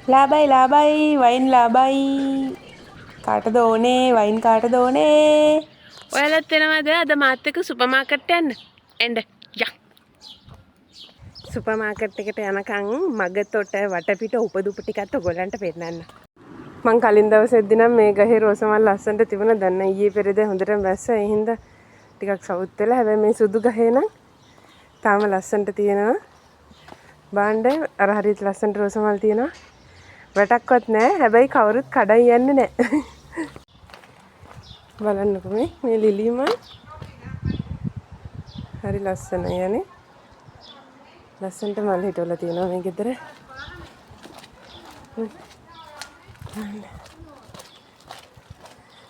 ලාබයි වයින් ලාබයි කාටද ඕනේ වයින් කාටද ඕනේ ඔයාලත් එනවද අද මාත් එක්ක සුපර් මාකට් යන්න එන්න යා සුපර් මාකට් එකට යනකම් මගතොට වටපිට උපදුප ටිකත් ඔයගොල්ලන්ට පෙන්නන්න මං කලින් දවසෙද්දි නම් මේ ගහේ රෝස මල් ලස්සනට තිබුණා දැන් ඊයේ පෙරේද හොඳටම වැස්සා ඒ හින්දා ටිකක් සවුත් වෙලා හැබැයි මේ සුදු ගහේ නම් තාම ලස්සනට තියෙනවා බාණ්ඩ අර හරියට ලස්සනට රෝස මල් තියෙනවා වැටක්වත් නැහැ හැබැයි කවුරුත් කඩන් යන්නේ නැහැ බලන්නකෝ මේ ලිලි මල් හරි ලස්සනයි යන්නේ ලස්සනට මල් හිටවලා තියෙනවා මේ ගෙදර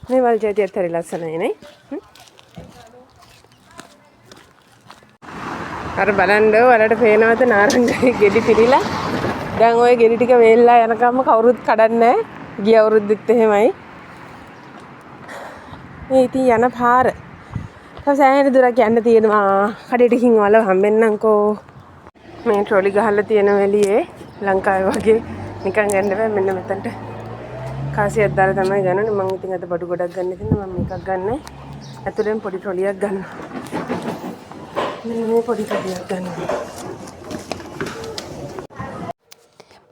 මේ මල් ජාතියත් හරි ලස්සනයි නේ අර බලන්න ඔයාලට පේනවද නාරංගයි ගෙඩි පිරීලා දැන් ওই ගෙඩි ටික වේල්ලා යනකම්ම කවුරුත් කඩන්නේ නැහැ ගිය අවුරුද්දෙත් එහෙමයි මේ ඉතින් යන පාර සෑහෙන දුරක් යන්න තියෙනවා කඩේටකින් වල හම්බෙන්නම්කෝ මේ ට්‍රොලි ගහලා තියෙන වෙලියේ ලංකාවේ වගේ නිකන් ගන්න බෑ මෙන්න මෙතනට කාසියක් දාලා තමයි ගන්නනේ මම ඉතින් අද බඩු ගොඩක් ගන්න ඉතින් මම මේකක් ගන්නයි ඇතුලෙන් පොඩි ට්‍රොලියක් ගන්නවා මෙන්න මේ පොඩි ට්‍රොලියක් ගන්නවා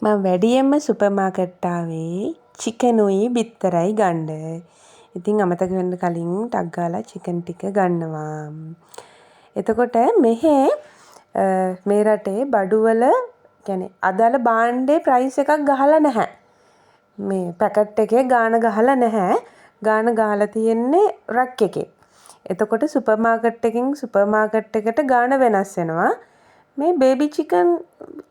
මම වැඩියෙන්ම සුපර් මාකට් ආවේ චිකනුයි බිත්තරයි ගන්න. ඉතින් අමතක වෙන්න කලින් ටක් ගාලා චිකන් ටික ගන්නවා. එතකොට මෙහි මේ රටේ බඩුවල කියන්නේ අදාළ භාණ්ඩේ ප්‍රයිස් එකක් ගහලා නැහැ. මේ පැකට් එකේ ගාණ ගහලා නැහැ. ගාණ ගහලා තියෙන්නේ රැක් එකේ. එතකොට සුපර් මාකට් එකකින් සුපර් මාකට් එකට ගාණ වෙනස් වෙනවා. මේ බේබි චිකන්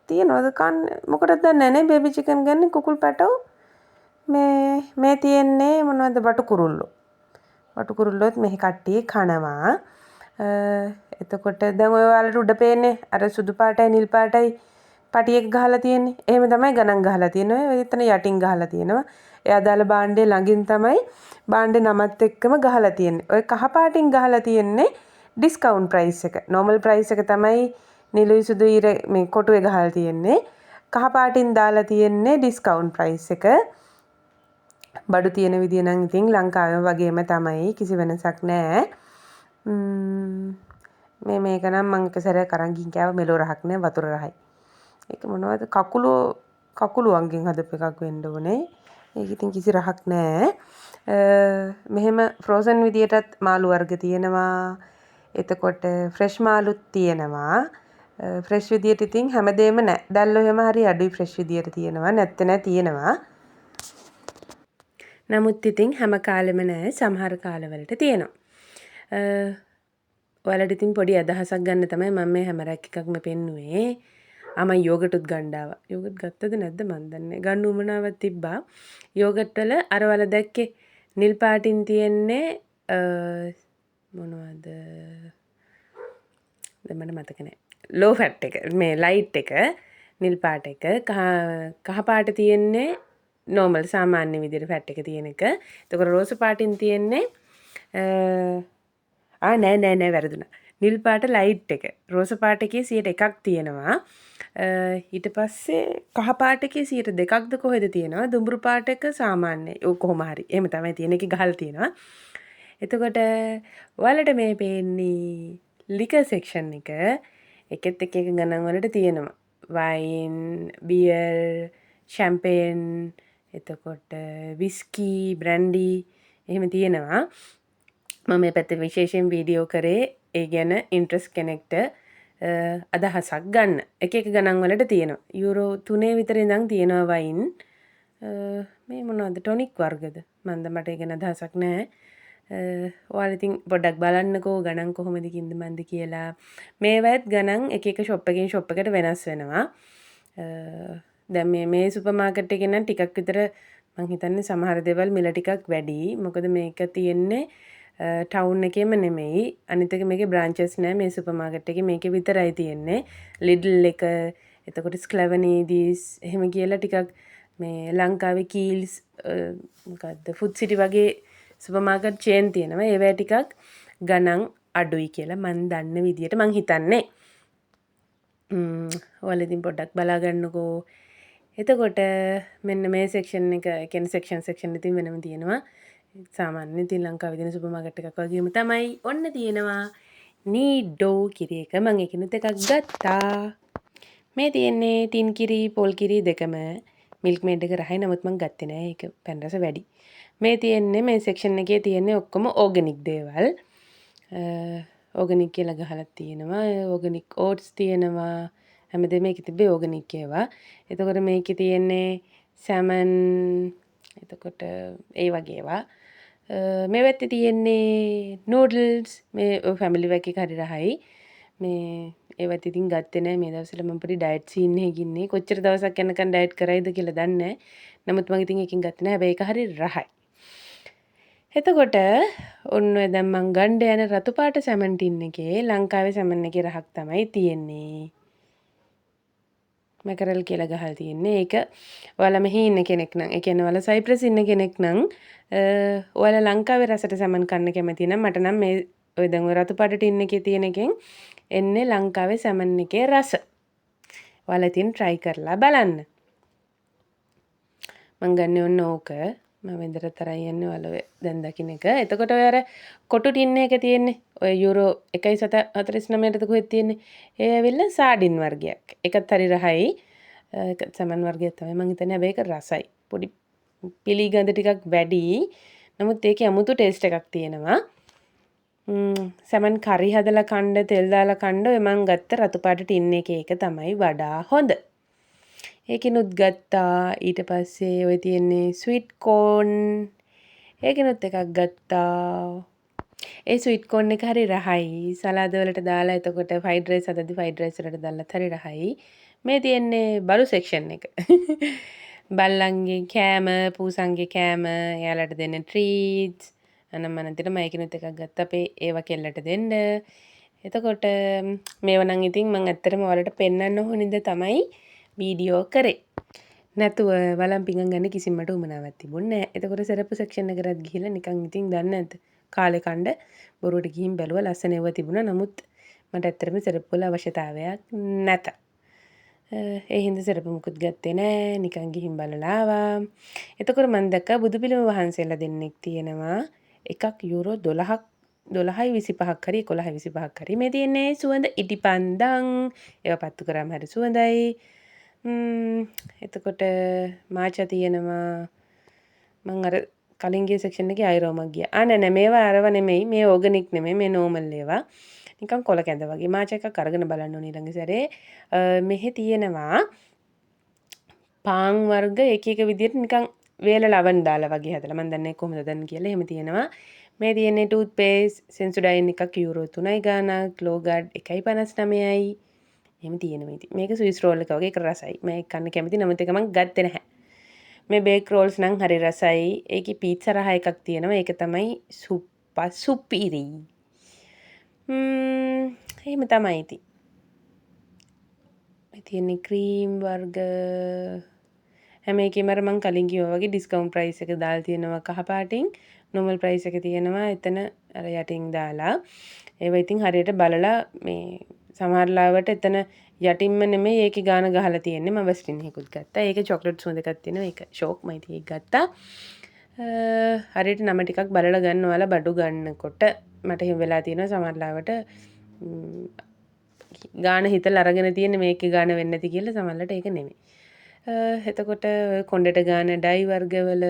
තියනවද කන්න මොකටද දන්නේ නැහැ බේබි චිකන් ගන්නේ කුකුල් පැටව මේ තියෙන්නේ මොනවද වටු කුරුල්ලොත් මෙහි කට්ටිය කනවා එතකොට දැන් ඔය ඔයාලට උඩ පේන්නේ අර සුදු පාටයි නිල් පාටයි පටියක් ගහලා තියෙන්නේ එහෙම තමයි ගණන් ගහලා තියෙන්නේ ඔය එතන යටින් ගහලා තියෙනවා ඒ අදාළ භාණ්ඩේ ළඟින් තමයි භාණ්ඩේ නමත් එක්කම ගහලා තියෙන්නේ ඔය කහ පාටින් ගහලා තියෙන්නේ ඩිස්කවුන්ට් ප්‍රයිස් එක නෝමල් ප්‍රයිස් එක තමයි නිලුයි සුදුයි මේ කොටුවේ ගහලා තියෙන්නේ කහ පාටින් දාලා තියෙන්නේ ඩිස්කවුන්ට් ප්‍රයිස් එක බඩු තියෙන විදිය නම් ඉතින් ලංකාවේ වගේම තමයි කිසි වෙනසක් නැහැ මේක නම් මම එක සැරයක් අරන් ගින් කෑව මෙලෝ රහක් නෑ වතුර රහයි ඒක මොනවද කකුළු අංගෙන් හදපු එකක් වෙන්න ඕනේ ඒක ඉතින් කිසි රහක් නෑ මෙහෙම ෆ්‍රෝසන් විදියටත් මාළු වර්ග තියෙනවා එතකොට ෆ්‍රෙෂ් මාළුත් තියෙනවා ෆ්‍රෙෂ් විදියට ඉතින් හැමදේම නැහැ. දැල්ලෝ එහෙම හරි අඩුයි ෆ්‍රෙෂ් විදියට තියෙනවා. නැත්te නෑ තියෙනවා. නමුත් ඉතින් හැම කාලෙම නෑ සමහර කාලවලට තියෙනවා. ඔයාලට ඉතින් පොඩි අදහසක් ගන්න තමයි මම මේ හැම රැක් එකක්ම පෙන්නුවේ. මම යෝගට්ුත් ගන්න ආවා. යෝගට් ගත්තද නැද්ද මන් දන්නේ. ගන්න උමනාවක් තිබ්බා. යෝගට් වල අර වල දැක්කේ නිල් පාටින් තියෙන්නේ මොනවද? දැන් මට මතක නෑ. ලෝ ෆැට් එක මේ ලයිට් එක නිල් පාට එක කහ පාට තියෙන්නේ නෝමල් සාමාන්‍ය විදිහට ෆැට් එක තියෙන එක. එතකොට රෝස පාටින් තියෙන්නේ නෑ වැරදුනා. නිල් පාට ලයිට් එක. රෝස පාට එකේ 101ක් තියෙනවා. ඊට පස්සේ කහ පාට එකේ 102ක්ද කොහෙද තියෙනවා. දුඹුරු පාට එක සාමාන්‍යයි. ඔය කොහොම හරි. එහෙම තමයි තියෙන එකේ ගහලා තියෙනවා. එතකොට ඔයාලට මේ පේන්නේ ලිකර් සෙක්ෂන් එක එකෙත් එක ගණන් වලට තියෙනවා. වයින්, බියර්, ෂැම්පේන්, එතකොට විස්කි, බ්‍රැන්ඩි එහෙම තියෙනවා. මම මේ පැත්තේ විශේෂයෙන් වීඩියෝ කරේ ඒ ගැන ඉන්ට්‍රස්ට් කෙනෙක්ට අදහසක් ගන්න. එක ගණන් වලට තියෙනවා. යුරෝ 3 විතර ඉඳන් තියෙනවා වයින්. මේ මොනවද ටොනික් වර්ගද? මට ඒ ගැන අදහසක් නැහැ. ඔයාලා ඉතින් පොඩ්ඩක් බලන්නකෝ ගණන් කොහොමද කින්ද කියලා. මේවත් ගණන් එක ෂොප් එකකින් ෂොප් එකට වෙනස් වෙනවා. දැන් මේ සුපර් මාකට් එකේ නම් ටිකක් විතර මං හිතන්නේ සමහර දේවල් මිල ටිකක් වැඩි. මොකද මේක තියෙන්නේ ටවුන් එකේම නෙමෙයි. අනිත් එක මේකේ බ්‍රාන්චස් නෑ මේ සුපර් මාකට් එකේ. මේකේ විතරයි තියෙන්නේ. ලිඩල් එක, එතකොට ස්ක්ලැවනීදීස් එහෙම කියලා ටිකක් මේ ලංකාවේ කීල්ස් මොකද්ද ෆුඩ් සිටි වගේ සුපර් මාකට් චේන් තියෙනවා. ඒවා ටිකක් ගණන් අඩුයි කියලා මන් දන්න විදියට මං හිතන්නේ. ඔයාලා ඉතින් පොඩ්ඩක් බලා ගන්නකෝ. එතකොට මෙන්න මේ සෙක්ෂන් එක කියන්නේ සෙක්ෂන් ඉතින් වෙනම තියෙනවා. සාමාන්‍යයෙන් ඉතින් ලංකාවේ තියෙන සුපර් මාකට් එකක් වගේම තමයි. ඔන්න තියෙනවා නීඩෝ කිරි එක මම ඒකිනුත් එකක් ගත්තා. මේ තියෙන්නේ ටින් කිරි පොල් කිරි දෙකම මිල්ක් මේඩ් එක රහයි නමුත් මම ගත්තේ නෑ ඒක පැන් රස වැඩි. මේ තියෙන්නේ මේ සෙක්ෂන් එකේ තියෙන්නේ ඔක්කොම ඕගනික් දේවල්. ඕගනික් කියලා ගහලා තියෙනවා. ඕගනික් ඕට්ස් තියෙනවා. හැමදේම මේකේ තිබ්බේ ඕගනික් ඒවා. එතකොට මේකේ තියෙන්නේ සැමන් එතකොට ඒ වගේ ඒවා. මේ පැත්තේ තියෙන්නේ නූඩල්ස් මේ ෆැමිලි පැක් එක හරි රහයි. මේ ඒවත් ඉතින් ගත්තේ නැහැ මේ දවස්වල මම පොඩි ඩයට් සීන් එකකින් ඉන්නේ. කොච්චර දවසක් යනකම් ඩයට් කරයිද කියලා දන්නේ නැහැ. නමුත් මම ඉතින් එකකින් ගත්තේ නැහැ. හැබැයි ඒක හරි රහයි. එතකොට ඔන්න දැන් මං ගණ්ඩ යන රතු පාට සැමන් ටින් එකේ ලංකාවේ සැමන් එකේ රහක් තමයි තියෙන්නේ. මැකරල් කියලා ගහලා තියෙන්නේ. ඒක ඔයාලා මෙහි ඉන්න කෙනෙක් නම්, ඒ කියන්නේ ඔයාලා සයිප්‍රස් ඉන්න කෙනෙක් නම් ඔයාලා ලංකාවේ රසට සැමන් කන්න කැමති නම් මට නම් මේ ඔය දැන් ඔය රතු පාට ටින් එකේ තියෙන එකෙන් එන්නේ ලංකාවේ සැමන් එකේ රස. ඔයාලා ඉතින් try කරලා බලන්න. මං ගන්නේ ඔන්න ඕක. මම වෙන්දර තරයි යන්නේ ඔයාලා දැන් දකින්න එක. එතකොට ඔය අර කොටු ටින් එක තියෙන්නේ. ඔය යුරෝ 1.49ටද කොහෙද තියෙන්නේ. ඒ ඇවිල්ලා සාඩින් වර්ගයක්. ඒකත් හරි රහයි. ඒක සමන් වර්ගයක් තමයි මං හිතන්නේ. හැබැයි ඒක රසයි. පොඩි පිළිගඳ ටිකක් වැඩි. නමුත් ඒකේ අමුතු ටේස්ට් එකක් තියෙනවා. සැමන් කරි හදලා කන්න තෙල් දාලා කන්න ඔය මං ගත්ත රතු පාට ටින් එකේ ඒක තමයි වඩා හොඳ. ඒකිනුත් ගත්තා. ඊට පස්සේ ඔය තියෙන්නේ ස්වීට් කෝන්. ඒකිනුත් එකක් ගත්තා. ඒ ස්වීට් කෝන් එක හරි රහයි. සලාද වලට දාලා එතකොට ෆ්‍රයිඩ් රයිස් හදද්දි ෆ්‍රයිඩ් රයිස් වලට දාලත් හරි රහයි. මේ තියෙන්නේ බලු සෙක්ෂන් එක. බල්ලන්ගේ කෑම, පූසන්ගේ කෑම, එයාලට දෙන්න ට්‍රීට්ස්. අනම්මනන්තර මම ඒකිනුත් එකක් ගත්තා අපේ ඒවා කෙල්ලට දෙන්න. එතකොට මේවා නම් ඉතින් මම ඇත්තටම ඔයාලට පෙන්වන්න ඕනින්ද තමයි වීඩියෝ කරේ. නැතුව වලම් පිඟන් ගන්න කිසිම මට උමනාවක් තිබුණේ නැහැ. එතකොට සරප්පු සෙක්ෂන් එකකට ගිහිල්ලා නිකන් ඉතින් දන්නේ නැද්ද? කාලේ කණ්ඩ බොරුවට ගිහින් බැලුවා ලස්සන ඒවා තිබුණා. නමුත් මට ඇත්තටම සරප්පු වල අවශ්‍යතාවයක් නැත. ඒ හින්දා සරප්පු මුකුත් ගත්තේ නැහැ. නිකන් ගිහින් බලලා ආවා. එතකොට මම දැක්කා බුදු පිළිම වහන්සේලා දෙන්නෙක් තියෙනවා. එකක් යුරෝ 12.25ක් හරි 11.25ක් හරි. මේ තියෙන්නේ සුවඳ ඉටිපන්දන්. ඒවා පත්තු කරාම හරි සුවඳයි. එතකොට මාචා තියෙනවා. මං අර කලින් ගිය සෙක්ෂන් එකේ අයරෝමක් ගියා. නෑ මේවා අරව නෙමෙයි. මේ ඕගනික් නෙමෙයි. මේ නෝමල් ඒවා. නිකන් කොල කැඳ වගේ. මාචා එකක් අරගෙන බලන්න ඕනේ ඊළඟ සැරේ. මෙහි තියෙනවා පාන් වර්ග එක එක විදිහට නිකන් වේල ලවන් දාලා වගේ හදලා. මම දන්නේ කොහොමද දන්නේ කියලා. එහෙම තියෙනවා. මේ තියෙන්නේ ටූත් පේස්ට් සෙන්සොඩයින් එකක් යුරෝ 3යි ගාණක්. ලෝගාඩ් 1.59යි. එහෙම තියෙනවා ඉතින්. මේක ස්විස් රෝල් එක වගේ ඒක රසයි. මම ඒක කන්න කැමති නමුත් ඒක මම ගත්තේ නැහැ. මේ බේක් රෝල්ස් නම් හරි රසයි. ඒකේ පීට්සා රහ එකක් තියෙනවා. ඒක තමයි සුපිරි. එහෙම තමයි ඉතින්. මේ තියෙන්නේ ක්‍රීම් වර්ග හැම එකේම අර මං කලින් කිව්වා වගේ ඩිස්කවුන්ට් ප්‍රයිස් එක දාලා තියෙනවා කහ පාටින්. නෝමල් ප්‍රයිස් එක තියෙනවා එතන අර යටින් දාලා. ඒවා ඉතින් හරියට බලලා මේ සමහර ලාවට එතන යටින්ම නෙමෙයි ඒකේ ගාන ගහලා තියෙන්නේ. මම වෙස්ටින් එකකුත් ගත්තා. ඒකේ චොක්ලට් සුවඳ එකක් තියෙනවා. ඒක ෂෝක් මයි තියෙක් ගත්තා. හරියට නම ටිකක් බලලා ගන්න ඔයාලා බඩු ගන්නකොට මට එහෙම වෙලා තියෙනවා සමහර ලාවට ගාන හිතලා අරගෙන තියෙන්නේ මේකේ ගාන වෙන්නේ නැති කියලා සමහරවිට ඒක නෙමෙයි. එතකොට කොණ්ඩේට ගාන ඩයි වර්ගවල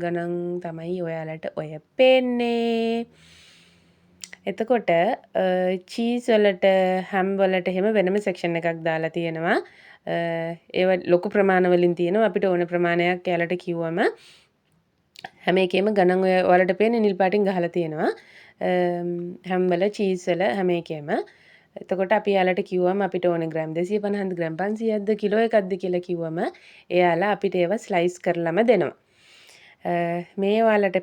ගණන් තමයි ඔයාලට ඔය පේන්නේ. එතකොට චීස් වලට හැම් වලට එහෙම වෙනම සෙක්ෂන් එකක් දාලා තියෙනවා. ඒව ලොකු ප්‍රමාණ වලින් තියෙනවා. අපිට ඕන ප්‍රමාණයක් එයාලට කිව්වම හැම එකේම ගණන් ඔයාලට පේන්නේ නිල් පාටින් ගහලා තියෙනවා. හැම් වල චීස් වල හැම එකේම. එතකොට අපි යාලට කිව්වම අපිට ඕන ග්‍රෑම් 250ද ග්‍රෑම් 500ද කිලෝ එකක්ද කියලා කිව්වම එයාලා අපිට ඒවා ස්ලයිස් කරලම දෙනවා. මේ ඔයාලට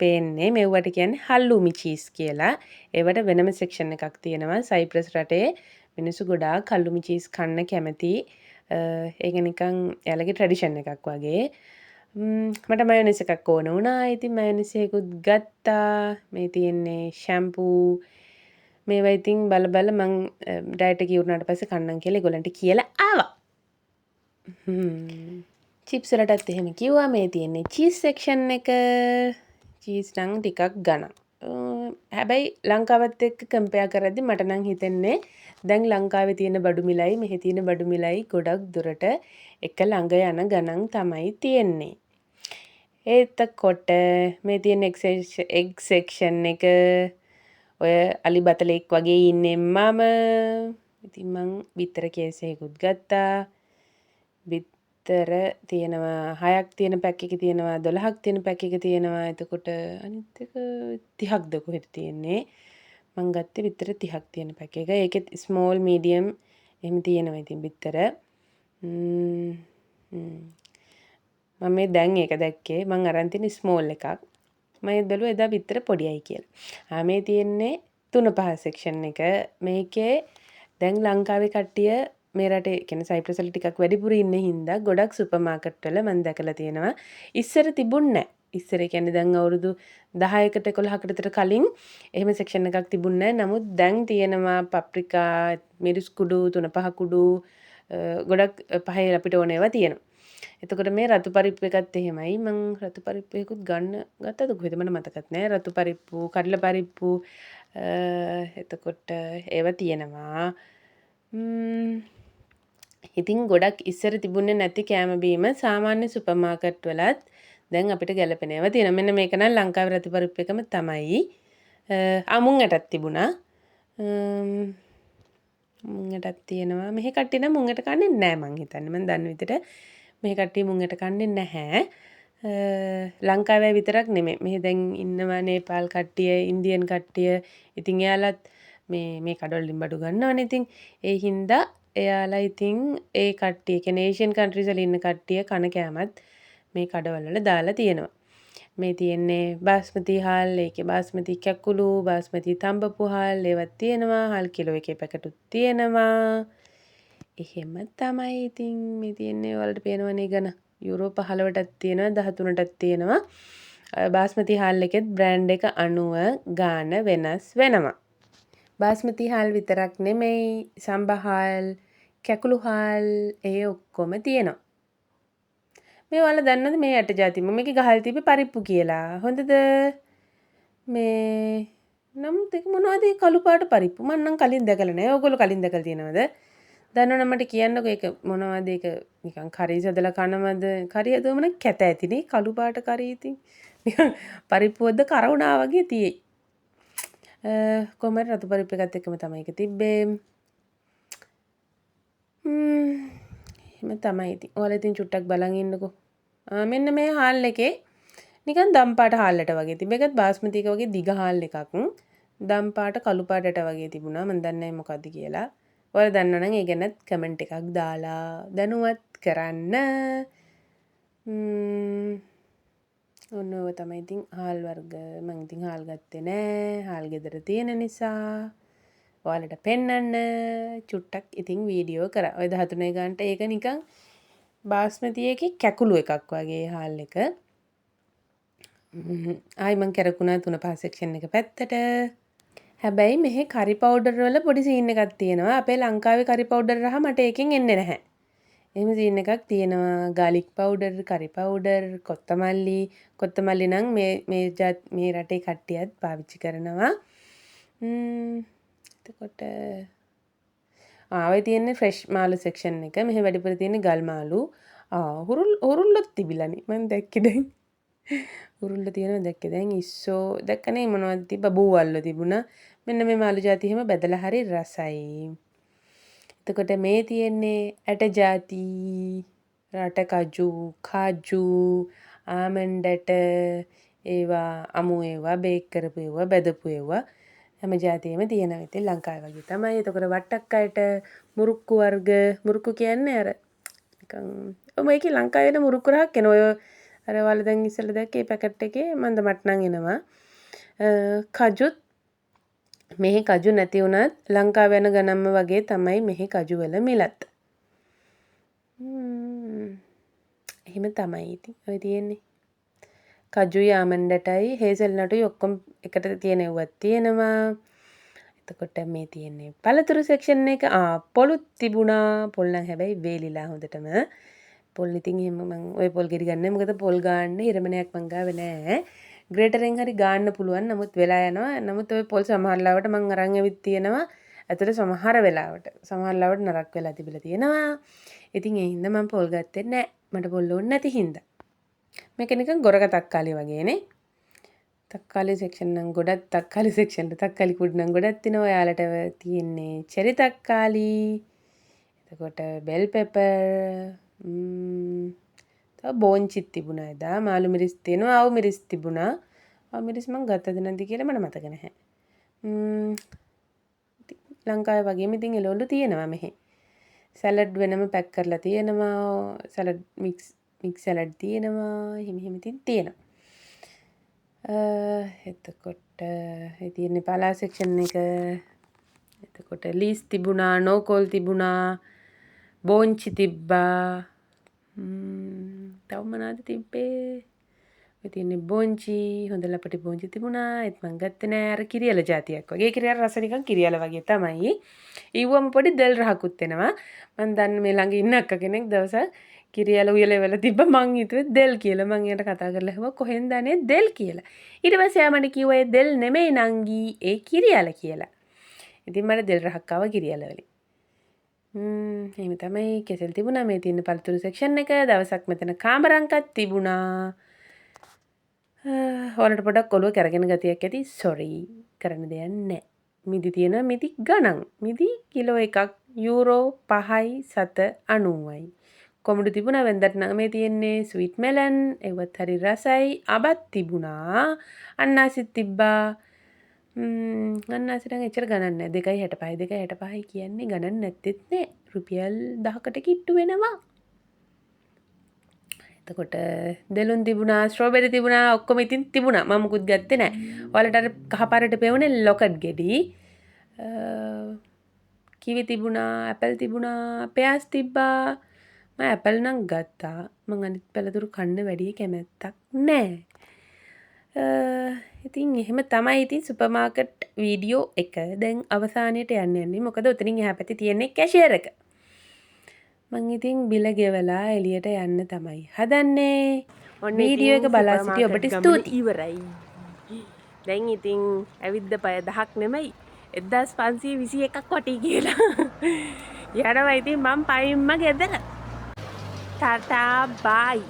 පේන්නේ මෙව්වට කියන්නේ හල්ලුමි චීස් කියලා. ඒවට වෙනම සෙක්ෂන් එකක් තියෙනවා. සයිප්‍රස් රටේ මිනිස්සු ගොඩාක් හල්ලුමි චීස් කන්න කැමති. ඒක නිකන් එයාලගේ ට්‍රැඩිෂන් එකක් වගේ. මට මයොනයිස් එකක් ඕන වුණා. ඉතින් මයොනයිස් එකකුත් ගත්තා. මේ තියෙන්නේ ෂැම්පූ මේවා ඉතින් බල මං ඩයට් එක ඉවරනාට පස්සේ කන්නම් කියලා ඒගොල්ලන්ට කියලා ආවා. චිප්ස් වලටත් එහෙම කිව්වා. මේ තියෙන්නේ චීස් සෙක්ෂන් එක. චීස් නම් ටිකක් ගණන්. හැබැයි ලංකාවත් එක්ක කම්පෙයාර් කරද්දි මට නම් හිතෙන්නේ දැන් ලංකාවේ තියෙන බඩු මිලයි මෙහි තියෙන බඩු මිලයි ගොඩක් දුරට එක ළඟ යන ගණන් තමයි තියෙන්නේ. එතකොට මේ තියෙන එග් සෙක්ෂන් එක ඔය අලි බතලෙක් වගේ ඉන්නේ මම. ඉතින් මං බිත්තර කේසයකුත් ගත්තා. බිත්තර තියෙනවා 6ක් තියෙන පැක් එක තියෙනවා 12ක් තියෙන පැක් එක තියෙනවා. එතකොට අනිත් එක 30ක්ද කොහෙද තියෙන්නේ? මං ගත්තේ බිත්තර 30ක් තියෙන පැක් එක. ඒකෙත් ස්මෝල් මීඩියම් එහෙම තියෙනවා ඉතින් බිත්තර. මම මේ දැන් ඒක දැක්කේ. මං අරන් තියෙන ස්මෝල් එකක්. මම බැලුවා එදා බිත්තර පොඩියයි කියලා. මේ තියෙන්නේ 3-5 සෙක්ෂන් එක. මේකේ දැන් ලංකාවේ කට්ටිය මේ රටේ කියන්නේ සයිප්‍රස් වල ටිකක් වැඩිපුර ඉන්න හින්දා ගොඩක් සුපර් මාකට් වල මම දැකලා තියෙනවා. ඉස්සර තිබුණ නැහැ. ඉස්සර කියන්නේ දැන් අවුරුදු 10කට 11කට විතර කලින් එහෙම සෙක්ෂන් එකක් තිබුණ නැහැ. නමුත් දැන් තියෙනවා පප්‍රිකා, මිරිස් කුඩු, 3-5 කුඩු ගොඩක් පහේ අපිට ඕන ඒවා තියෙනවා. එතකොට මේ රතු පරිප්පු එකත් එහෙමයි. මං රතු පරිප්පු එකකුත් ගත්තද කොහෙද මට මතකත් නෑ. රතු පරිප්පු, කඩල පරිප්පු එතකොට ඒවා තියෙනවා. ඉතින් ගොඩක් ඉස්සර තිබුණේ නැති කෑම බීම සාමාන්‍ය සුපර් මාකට් වලත් දැන් අපිට ගැලපෙන ඒවා තියෙනවා. මෙන්න මේක නම් ලංකාවේ රතු පරිප්පු එකම තමයි. මුං ඇටක් තිබුණා. මුං ඇටක් තියෙනවා. මෙහි කට්ටිය නම් මුං ඇට කන්නේ නැහැ මං හිතන්නේ. මං දන්න විදිහට මෙහි කට්ටිය මුං ඇට කන්නේ නැහැ. ලංකාවේ විතරක් නෙමෙයි. මෙහි දැන් ඉන්නවා නේපාල් කට්ටිය, ඉන්දියන් කට්ටිය. ඉතින් එයාලත් මේ කඩවලින් බඩු ගන්නවනේ. ඉතින් ඒ හින්දා එයාලා ඉතින් ඒ කට්ටිය කියන්නේ ඒෂියන් කන්ට්‍රීස් වල ඉන්න කට්ටිය කන කෑමත් මේ කඩවල වල දාලා තියෙනවා. මේ තියෙන්නේ බාස්මති හාල්, ඒකේ බාස්මති කැකුළු, බාස්මති තඹපු හාල් ඒවත් තියෙනවා. හාල් කිලෝ එකේ පැකටුත් තියෙනවා. එහෙම තමයි ඉතින් මේ තියෙන්නේ වලට පේනවනේ ගණ. යුරෝ 15ටත් තියෙනවා 13ටත් තියෙනවා. බාස්මති හාල් එකෙත් බ්‍රෑන්ඩ් එක අනුව ගාන වෙනස් වෙනවා. බාස්මති හාල් විතරක් නෙමෙයි සම්බ හාල්, කැකුළු හාල් ඒ ඔක්කොම තියෙනවා. මේ ඔයාලා දන්නවද මේ යට જાති මේකේ ගහලා තිබ්බේ පරිප්පු කියලා. හොඳද? මේ නම් දෙක මොනවද කළු පාට පරිප්පු මම නම් කලින් දැකලා නැහැ. ඕගොල්ලෝ කලින් දැකලා තියෙනවද? දන්නවනම් මට කියන්නකෝ ඒක මොනවද ඒක නිකන් කරි සදලා කනවද? කරි හදුවම නම් කැත ඇතිනේ කළු පාට කරි ඉතින්. නිකන් පරිප්පුවක්ද කරවුණා වගේ තියෙයි. කොහමද රතු පරිප්පු එකත් එක්කම තමයි ඒක තිබ්බේ. එහෙම තමයි ඉතින්. ඔයාලා ඉතින් චුට්ටක් බලන් ඉන්නකෝ. මෙන්න මේ හාල් එකේ නිකන් දම් පාට හාල්ලට වගේ තිබ්බ. ඒකත් බාස්මති එක වගේ දිග හාල් එකක්. දම් පාට කළු පාටට වගේ තිබුණා. මම දන්නේ නැහැ මොකද්ද කියලා. ඔයාලා දන්නවනම් ඒ ගැනත් කමෙන්ට් එකක් දාලා දැනුවත් කරන්න. ඔන්න ඔය තමයි ඉතින් හාල් වර්ග. මම ඉතින් හාල් ගත්තේ නෑ. හාල් ගෙදර තියෙන නිසා. ඔයාලට පෙන්වන්න චුට්ටක් ඉතින් වීඩියෝ කරා. ඔය 13 ගානට ඒක නිකන් බාස්මති එකේ කැකුළු එකක් වගේ හාල් එක. ආයි මං කරකුණා 3-5 සෙක්ෂන් එක පැත්තට. හැබැයි මෙහි කරි පවුඩර් වල පොඩි සීන් එකක් තියෙනවා. අපේ ලංකාවේ කරි පවුඩර් රහ මට ඒකෙන් එන්නේ නැහැ. එහෙම සීන් එකක් තියෙනවා. ගාලික් පවුඩර්, කරි පවුඩර්, කොත්තමල්ලි නම් මේ රටේ කට්ටියත් පාවිච්චි කරනවා. එතකොට ඔය තියෙන්නේ ෆ්‍රෙෂ් මාළු සෙක්ෂන් එක. මෙහි වැඩිපුර තියෙන්නේ ගල් මාළු. හුරුල්ලොත් තිබිලානේ. මම දැක්කේ දැන්. හුරුල්ල තියෙනවා දැක්කේ දැන්. ඉස්සෝ දැක්කනේ මොනවද තිබ්බ බූවල්ල තිබුණා. මෙන්න මේ මාළු ಜಾති එහෙම බෙදලා හරි රසයි. එතකොට මේ තියෙන්නේ ඇට ಜಾති, රට කජු, ආමන්ඩ් ඇට, ඒවා අමු ඒවා, බේක් කරපු ඒවා, බෙදපු ඒවා හැම જાතියෙම තියෙනවා. ඉතින් ලංකාවේ වගේ තමයි. එතකොට වට්ටක් අයට මුරුක්කු වර්ග, මුරුක්කු කියන්නේ අර නිකන් මේකේ ලංකාවේ මුරුක්කු රහක් එන ඔය අර ඔයාලා දැන් ඉස්සෙල්ලා දැක්කේ පැකට් එකේ මන්ද මට නම් එනවා. කජුත් මෙහි කජු නැති වුණත් ලංකාව යන ගණන්ම වගේ තමයි මෙහි කජු වල මිලත්. එහෙම තමයි ඉතින් ඔය තියෙන්නේ. කජුයි ආමන්ඩ් ඇටයි හේසල් නටුයි ඔක්කොම එකට තියෙන ඒවත් තියෙනවා. එතකොට මේ තියෙන්නේ පළතුරු සෙක්ෂන් එක. පොළුත් තිබුණා. පොල් නම් හැබැයි වේලිලා හොඳටම. පොල් ඉතින් එහෙම මම ওই පොල් ගෙඩි ගන්න මොකද පොල් ගන්න ඉරමනයක් මං ගාවේ නැහැ. ග්‍රේටරෙන් හරි ගන්න පුළුවන්. නමුත් වෙලා යනවා. නමුත් ওই පොල් සමහර ලාවට මං අරන් ඇවිත් තියෙනවා. ඇතුලේ සමහර වෙලාවට නරක් වෙලා තිබිලා තියෙනවා. ඉතින් ඒ හින්දා මම පොල් ගත්තේ නැහැ. මට පොල් ඕනේ නැති හින්දා. මේක නිකන් ගොරක තක්කාලි වගේනේ. තක්කාලි සෙක්ෂන් නම් ගොඩක් තක්කාලි සෙක්ෂන් තක්කාලි කුඩ් නම් ගොඩක් තියෙනවා. ඔයාලට තියෙන්නේ චෙරි තක්කාලි. එතකොට බෙල් පෙපර් තව බෝංචිත් තිබුණා එදා. මාළු මිරිස් තියෙනවා. ආවු මිරිස් තිබුණා. ආවු මිරිස් මං ගත්තද නැද්ද කියලා මට මතක නැහැ. ලංකාවේ වගේම ඉතින් එළවලු තියෙනවා මෙහි. සැලඩ් වෙනම පැක් කරලා තියෙනවා. සැලඩ් මික්ස් සැලඩ් තියෙනවා. හිම ඉතින් තියෙනවා. එතකොට ඒ තියෙන්නේ පලා සෙක්ෂන් එක. එතකොට ලීස් තිබුණා, නෝකෝල් තිබුණා, බෝංචි තිබ්බා. තව මොනවද තිබ්බේ? ඔය තියෙන්නේ බෝංචි, හොඳ ලපටි බෝංචි තිබුණා. ඒත් මං ගත්තේ නෑ. අර කිරියල જાතියක් වගේ. කිරියල රස නිකන් කිරියල වගේ තමයි. ඊවම පොඩි දෙල් රහකුත් එනවා. මං දන්නේ මේ ළඟ ඉන්න අක්ක කෙනෙක් දවසක් කිරියල උයලෙවල තිබ්බ මං හිතුවේ දෙල් කියලා. මං එයාට කතා කරලා ඇහුවා කොහෙන්ද අනේ දෙල් කියලා. ඊට පස්සේ එයා මට කිව්වා ඒ දෙල් නෙමෙයි නංගි ඒ කිරියල කියලා. ඉතින් මට දෙල් රහක් ආවා කිරියල වලින්. එහෙම තමයි කෙසෙල් තිබුණා. මේ තියෙන පළතුරු සෙක්ෂන් එක. දවසක් මෙතන කාමරංකත් තිබුණා. ඔයාලට පොඩක් ඔළුව කරගෙන ගතියක් ඇති. සෝරි. කරන්න දෙයක් නැහැ. මිදි තියෙනවා මිදි ගණන්. මිදි කිලෝ එකක් යූරෝ 5යි 7.90යි. කොමුඩු තිබුණා වෙන්දට නම් මේ තියෙන්නේ ස්වීට් මෙලන්. ඒවත් හරි රසයි. අබත් තිබුණා. අන්නාසිත් තිබ්බා. අන්නාසිට නම් එච්චර ගණන් නැහැ. 2.65 2.65 කියන්නේ ගණන් නැත්තේත් නෑ. රුපියල් 10කට කිට්ටු වෙනවා. එතකොට දෙලුන් තිබුණා, ස්ට්‍රෝබෙරි තිබුණා, ඔක්කොම ඉතින් තිබුණා. මම මුකුත් ගත්තේ නැහැ. ඔයාලට අර කහපාරට පෙවුනේ ලොකට් ගෙඩි. කිවි තිබුණා, ඇපල් තිබුණා, පෙයාස් තිබ්බා. මම ඇපල් නම් ගත්තා. මං අනිත් පළතුරු කන්න වැඩි කැමැත්තක් නැහැ. ඉතින් එහෙම තමයි ඉතින් සුපර් මාකට් වීඩියෝ එක දැන් අවසානයට යන්නේ. මොකද උතනින් එහා පැත්තේ තියෙන්නේ කැෂියර් එක. මං ඉතින් බිල ගෙවලා එළියට යන්න තමයි හදන්නේ. වීඩියෝ එක බලා සිටි ඔබට ස්තුතියි. ඉවරයි. දැන් ඉතින් ඇවිද්ද පය 10ක් නෙමෙයි 1521ක් වටි කියලා. යනවා ඉතින් මම පයින්ම ගෙදර. ටටා බයි.